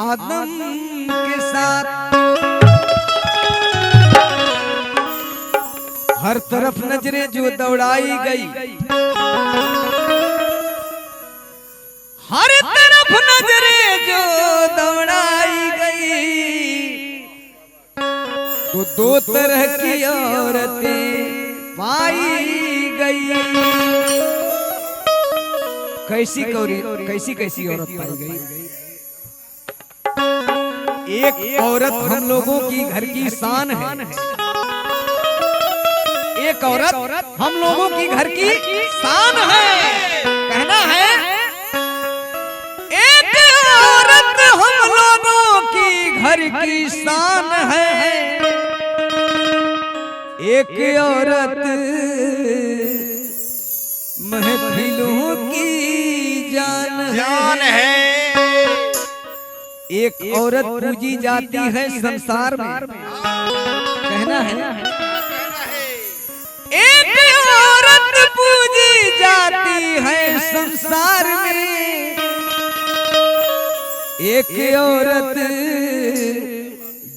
आदम के साथ हर तरफ नजरें जो दौड़ाई गई, हर तरफ नजरें जो दौड़ाई गई, तो दो तरह की औरतें पाई गई। कैसी कैसी औरत पाई गई? एक औरत हम लोगों की घर की शान है, एक औरत हम लोगों की घर की शान है। कहना है एक औरत हम लोगों की घर की शान है, एक औरत महफिलों की जान है। एक औरत पूजी जाती है संसार में। कहना है एक औरत पूजी जाती है संसार में, एक औरत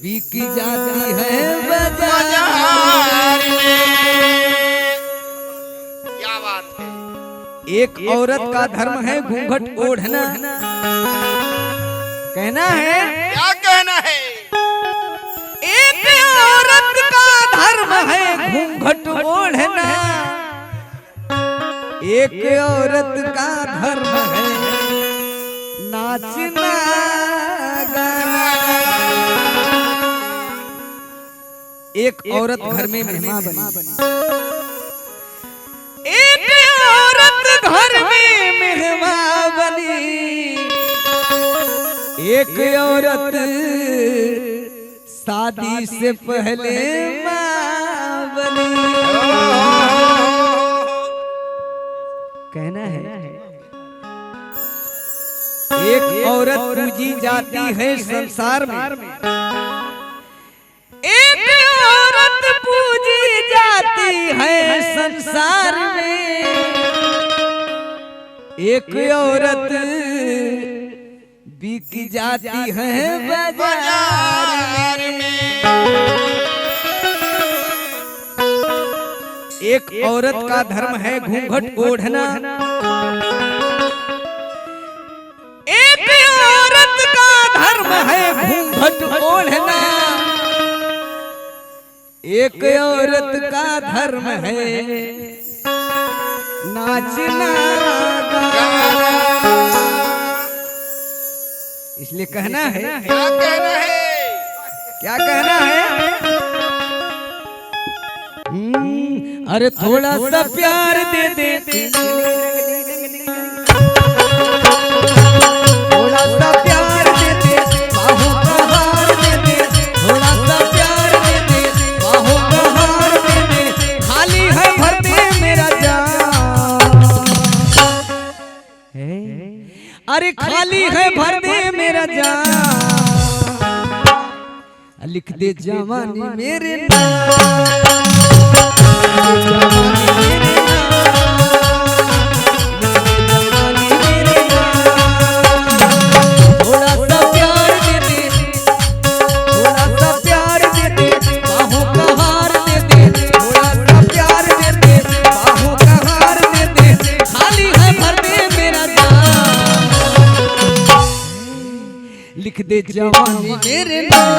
बिक जाती है बाजार में। क्या बात है। एक औरत का धर्म है घूंघट ओढ़ना। कहना है क्या कहना है। एक औरत का धर्म है घूंघट ओढ़ना, एक औरत का धर्म है नाचना गाना। एक औरत घर में मेहमान बनी, एक औरत घर में मेहमान बनी, एक औरत शादी से पहले मां बनी। कहना है एक औरत पूजी जाती है संसार में, एक औरत पूजी जाती है संसार में, एक औरत बिक जाती है बाजार में। एक औरत का धर्म है घूंघट ओढ़ना, एक औरत का धर्म है घूंघट ओढ़ना, एक औरत का धर्म है नाचना गाना। इसलिए कहना है क्या कहना है। क्या कहना है। अरे थोड़ा सा प्यार दे दे, थोड़ा सा प्यार दे दे, बाहों का हार दे दे, थोड़ा सा प्यार दे दे, बाहों का हार दे दे, खाली है भर दे मेरा जान। अरे खाली है भर दे मेरा जान, लिख दे जवानी मेरे नाम। लिख दे जवानी मेरे नाम।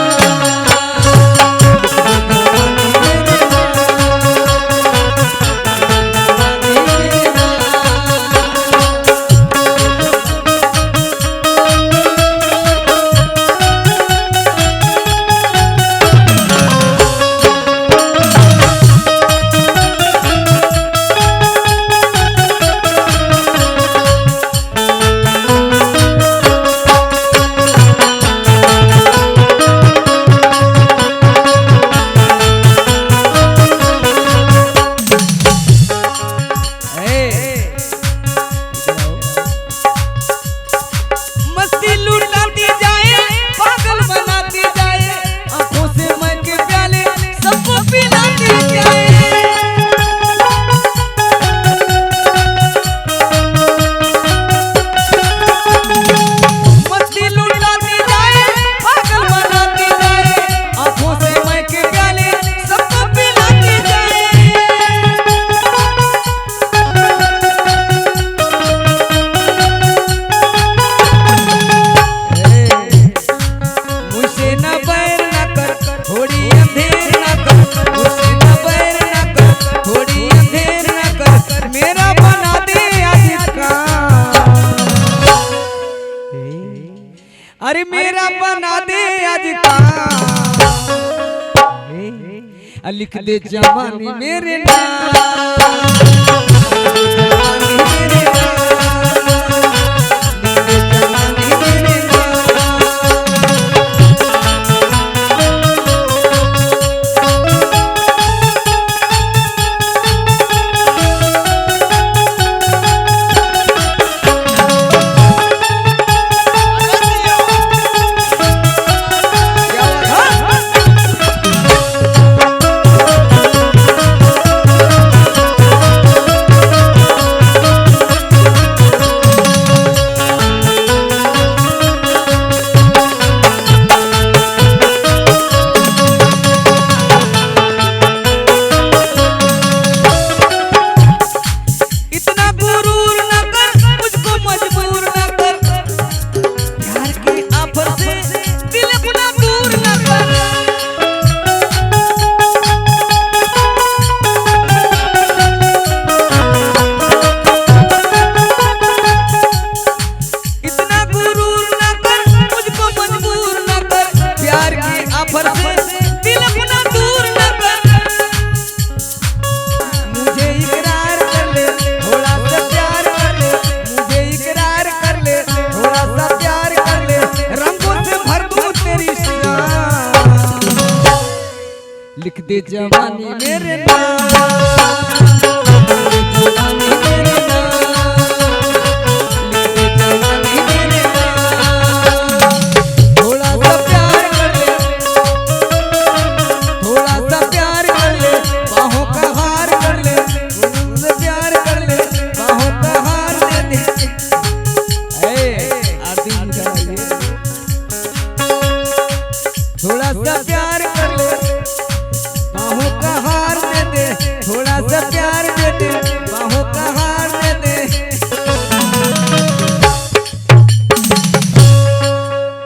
मेरा बना दे आज का लिख दे जवानी मेरे नाम लिख दे जवानी मेरे थोड़ा सा प्यार कर ले, थोड़ा सा प्यार कर ले, बाहों का हार कर ले, प्यार कर ले, बाहों का हार दे दे। थोड़ा सा प्यार कर ले, बाहों का हार दे दे, थोड़ा सा प्यार